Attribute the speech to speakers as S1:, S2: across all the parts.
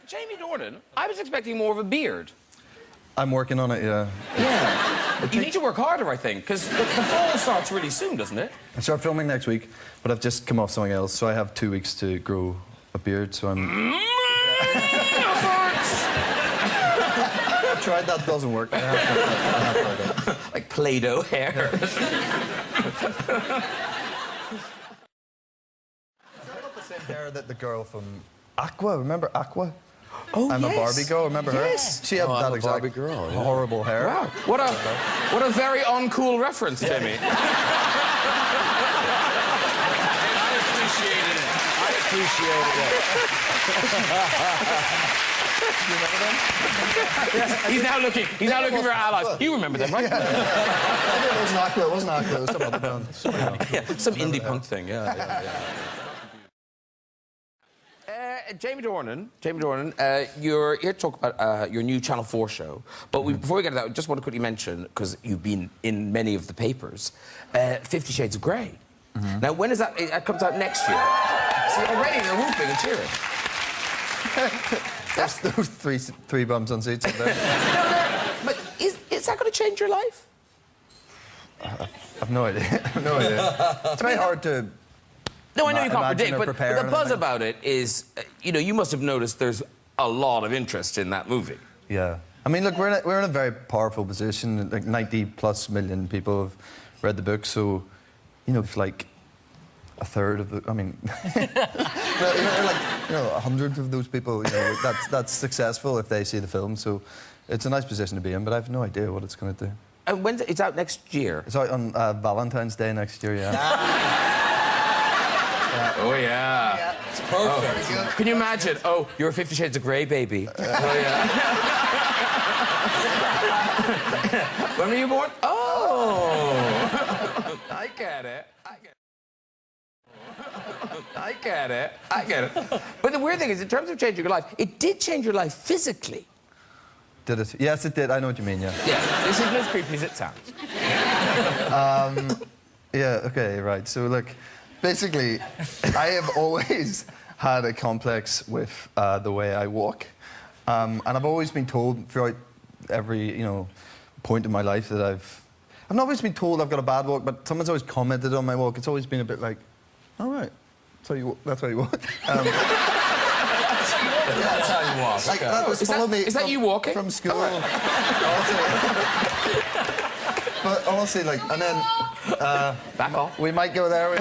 S1: Jamie Dornan, I was expecting more of a beard.
S2: I'm working on it, yeah.
S1: Yeah. You need to work harder, I think, because the fall starts really soon, doesn't it?
S2: I start filming next week, but I've just come off something else, so I have 2 weeks to grow a beard, so I'm... I tried, that doesn't work. I have tried that.
S1: Like Play-Doh hair.
S2: Is that not the same hair that the girl from Aqua, remember Aqua?
S1: Oh,
S2: I'm a Barbie girl, remember her?
S1: Yes.
S2: She had that
S3: I'm a
S2: exact
S3: Barbie girl, yeah.
S2: horrible hair.
S1: Wow. What a very uncool reference, Jimmy.
S3: I appreciated it. I appreciated it.
S2: You remember them?
S1: He's now looking for allies. You remember them, right?
S2: Yeah. It wasn't Aqua, it wasn't Aqua, it was some other band.
S1: Yeah, some indie punk thing, yeah. Jamie Dornan, you're here to talk about your new Channel 4 show. But before we get to that, I just want to quickly mention, because you've been in many of the papers, 50 Shades of Grey. Now, when is that? It comes out next year. See, already they're whooping and cheering.
S2: That's those three bums on seats up there.
S1: But is that going to change your life?
S2: I've no idea. No idea. It's very hard to...
S1: No, I know you can't predict, but the buzz
S2: anything.
S1: about it is, you must have noticed there's a lot of interest in that movie.
S2: Yeah. I mean, look, we're in a very powerful position. Like 90+ million people have read the book, so, if like a third of the... I mean... like, 100 of those people, that's successful if they see the film, so it's a nice position to be in, but I have no idea what it's going to do.
S1: And when's it's out next year?
S2: It's out on Valentine's Day next year, yeah.
S1: Oh, yeah.
S3: It's perfect.
S1: Oh. Can you imagine? Oh, you're a 50 Shades of Grey, baby. Oh, yeah. When were you born? Oh. I get it. But the weird thing is, in terms of changing your life, it did change your life physically.
S2: Did it? Yes, it did. I know what you mean, yeah.
S1: Yeah, this is as creepy as it sounds.
S2: Yeah, okay, right. So, look, basically, I have always had a complex with the way I walk. And I've always been told throughout every, point in my life that I've not always been told I've got a bad walk, but someone's always commented on my walk. It's always been a bit like, all right, that's how you walk.
S3: That's how you walk.
S2: Like, that was
S1: Is that you walking?
S2: From school. But honestly, like, and then...
S1: Back off.
S2: We might go there,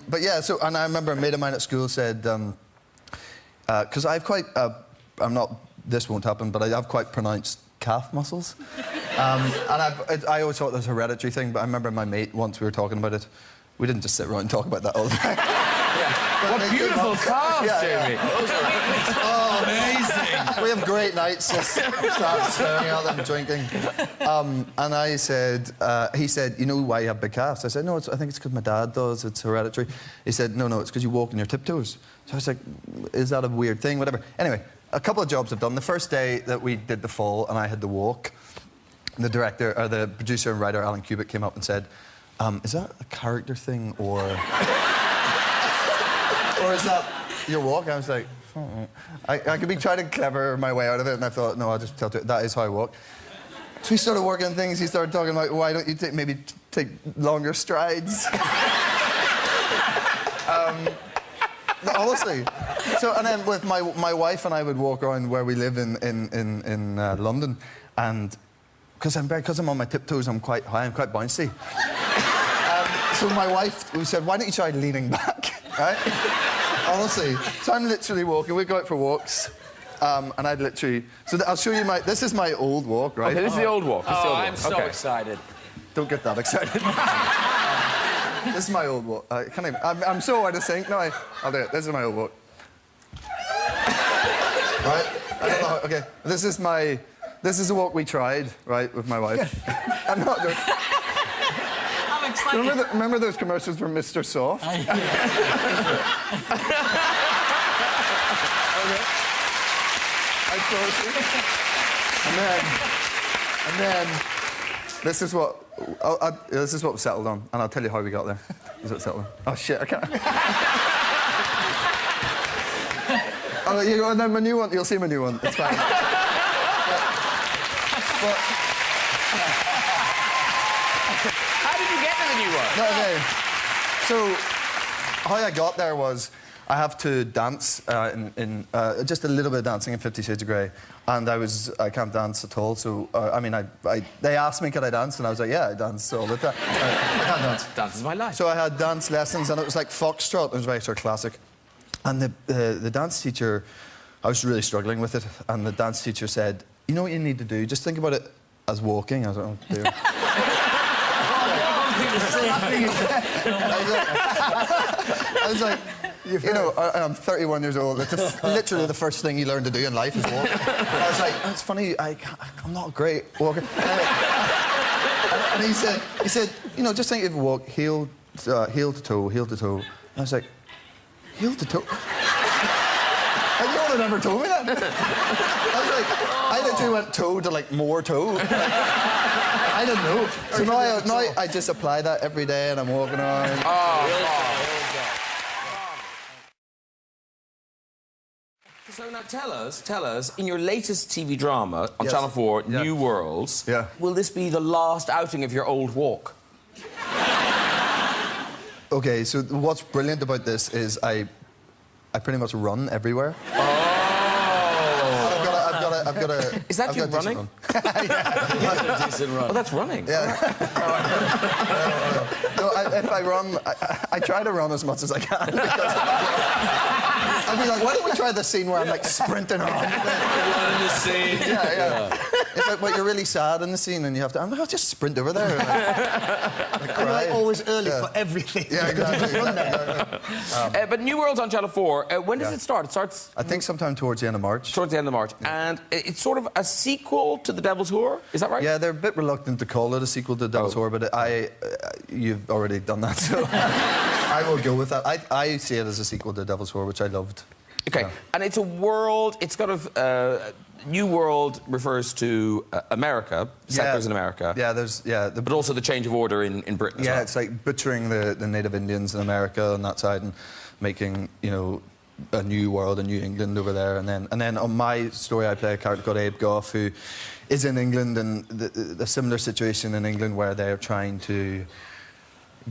S2: but yeah, so, and I remember a mate of mine at school said, because I have quite, this won't happen, but I have quite pronounced calf muscles. And I always thought it was a hereditary thing, but I remember my mate, once we were talking about it, we didn't just sit around and talk about that all the time.
S1: What beautiful calves, Jamie.
S2: Oh, amazing. We have great nights, just start staring at them, drinking. And I said, he said, you know why you have big calves? I said, no, I think it's because my dad does, it's hereditary. He said, no, it's because you walk on your tiptoes. So I was like, is that a weird thing? Whatever. Anyway, a couple of jobs I've done. The first day that we did the fall and I had the walk, the director, or the producer and writer, Alan Kubick, came up and said, is that a character thing, or is that your walk? I was like, I could be trying to clever my way out of it, and I thought, no, I'll just tell it. That is how I walk. So we started working on things. He started talking about, why don't you maybe take longer strides? Honestly. So, and then with my wife and I would walk around where we live in London, and because I'm on my tiptoes, I'm quite high, I'm quite bouncy. So my wife, we said, why don't you try leaning back, right? Honestly. So I'm literally walking. We'd go out for walks, and I'd literally... So I'll show you this is my old walk, right?
S1: Okay, this is the old walk.
S3: I'm so excited.
S2: Don't get that excited. This is my old walk. I'm so out of sync. No, I'll do it. This is my old walk. Right? I don't know. Okay. This is the walk we tried, right, with my wife. I'm not doing...
S4: I'm excited.
S2: Remember those commercials from Mr. Soft? Okay. I told you. And then this is what we settled on, and I'll tell you how we got there. This is what we settled on. Oh shit! I can't. Oh, you go, and then my new one, you'll see my new one. It's fine. but,
S1: How did you get to the new one?
S2: no, okay. So, how I got there was I have to dance in just a little bit of dancing in 50 Shades of Grey, and I can't dance at all. So I mean, they asked me could I dance, and I was like, yeah, I dance all the time. I can't dance.
S1: Dance is my life.
S2: So I had dance lessons, and it was like foxtrot. It was very sort of classic. And the dance teacher, I was really struggling with it, and the dance teacher said, you know what you need to do? Just think about it as walking. I was like, oh dear. I was like, you know, I'm 31 years old. It's literally the first thing you learn to do in life is walk. I was like, it's funny, I'm not great walker. And he said, you know, just think if you walk heel to toe, heel to toe. And I was like, heel to toe? And no one had ever told me that. I was like, I literally went toe to like more toe. I didn't know. So now I just apply that every day and I'm walking around.
S1: So now tell us, in your latest TV drama on
S2: Yes.
S1: Channel 4,
S2: Yeah.
S1: New Worlds,
S2: Yeah.
S1: will this be the last outing of your old walk?
S2: Okay, so what's brilliant about this is I pretty much run everywhere. I've got a.
S1: Is that
S2: I've
S1: you
S2: got a decent
S1: running?
S2: run.
S3: Decent run.
S1: Oh, that's running.
S2: Yeah. No, if I run, I try to run as much as I can. Because I'd be like, why don't we try the scene where I'm like sprinting around?
S3: Running the scene.
S2: Yeah. It's like, but you're really sad in the scene and you have to, I'm like, I'll just sprint over there.
S5: And you're like always early for everything.
S2: Yeah, exactly.
S1: But New Worlds on Channel 4, when does it start? It starts
S2: I think sometime towards the end of March.
S1: towards the end of March. And it's sort of a sequel to The Devil's Whore, is that right?
S2: Yeah, they're a bit reluctant to call it a sequel to Devil's Whore, but you've already done that, so I will go with that. I see it as a sequel to Devil's Whore, which I loved.
S1: Okay,
S2: Yeah.
S1: and it's a world, it's got a... New World refers to America, settlers in America.
S2: Yeah,
S1: But also the change of order in Britain as
S2: yeah,
S1: well.
S2: it's like butchering the native Indians in America on that side and making, you know, a new world, a new England over there. And then on my story, I play a character called Abe Goff, who is in England, and the similar situation in England where they're trying to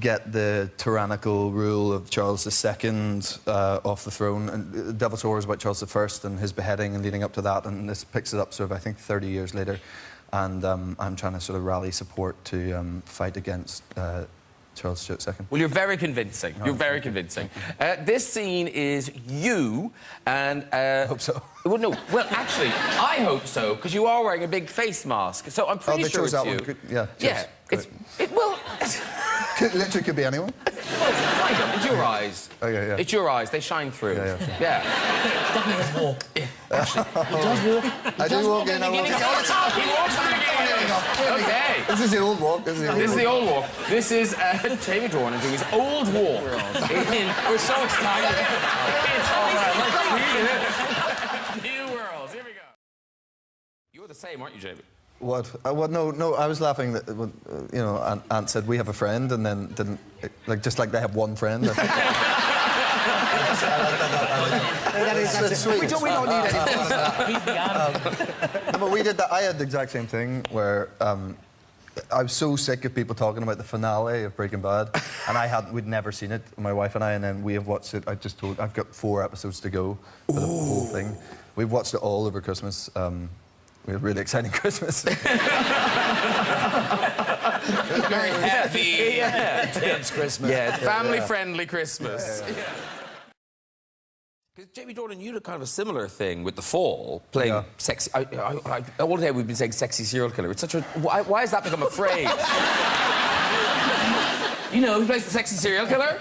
S2: get the tyrannical rule of Charles II off the throne. And Devil's Whore is about Charles I and his beheading and leading up to that. And this picks it up sort of, I think, 30 years later. And I'm trying to sort of rally support to fight against Charles Stuart II.
S1: Well, you're very convincing. You're very convincing. This scene is you and...
S2: Hope so.
S1: Well, no. Well, actually, I hope so, because you are wearing a big face mask. So I'm pretty
S2: they
S1: sure
S2: chose
S1: it's
S2: that
S1: you.
S2: one. Good. Yeah,
S1: Yeah.
S2: cheers.
S1: Well...
S2: Literally could be anyone.
S1: Kind of. It's your eyes.
S2: Oh, yeah.
S1: It's your eyes. They shine through.
S2: Yeah.
S4: Definitely does walk.
S2: I do walk in. I walk in.
S1: He walks in the beginning. Okay.
S2: This is the old walk. This
S1: This is the old walk. This is Jamie Dornan doing his old walk. We're so excited. It's all right. Let's see it. New Worlds. Here we go. You're the same, aren't you, Jamie?
S2: What? What? No. I was laughing that when, you know, Aunt said we have a friend, and then didn't just like they have one friend. That's sweet.
S5: We don't need anything.
S4: He's the animal.
S2: But we did that. I had the exact same thing where I was so sick of people talking about the finale of Breaking Bad, and we'd never seen it, my wife and I, and then we have watched it. I've got 4 episodes to go for the whole thing. We've watched it all over Christmas. We had a really exciting Christmas.
S3: Very happy, intense Christmas.
S1: Yeah, family-friendly Christmas. Because Jamie Dornan, you did kind of a similar thing with The Fall, playing sexy... all day we've been saying sexy serial killer. It's such a... Why has that become a phrase? You know, who plays the sexy serial killer?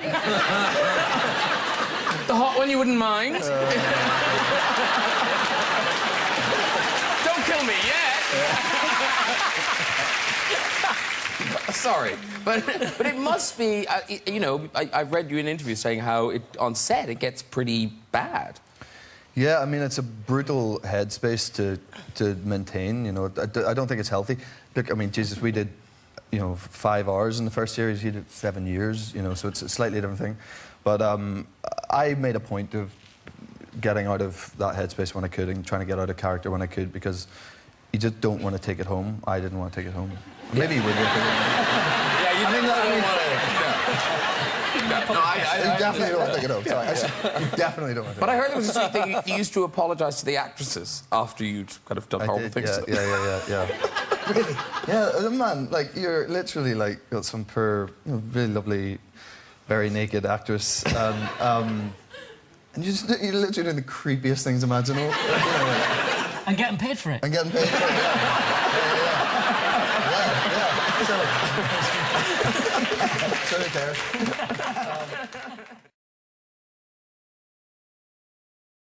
S1: The hot one you wouldn't mind? Don't kill me yet! Sorry, but it must be, you know, I've read you in interviews saying how on set it gets pretty bad.
S2: Yeah, I mean, it's a brutal headspace to maintain, you know. I don't think it's healthy. Look, I mean, Jesus, we did, you know, 5 hours in the first series, he did 7 years, you know, so it's a slightly different thing. But I made a point of getting out of that headspace when I could and trying to get out of character when I could because you just don't want to take it home. I didn't want to take it home. Maybe you would.
S3: Yeah, you
S2: I
S3: don't want to. No,
S2: You definitely don't want to take it home. Sorry, you definitely don't want to.
S1: But I heard there was a sweet thing. You used to apologise to the actresses after you'd kind of done horrible things to them.
S2: Yeah. Really? Yeah, man. Like you're literally like got some poor, really lovely, very naked actress, and you're literally doing the creepiest things imaginable.
S4: And getting paid for it.
S2: And getting paid for it. Yeah. So, there.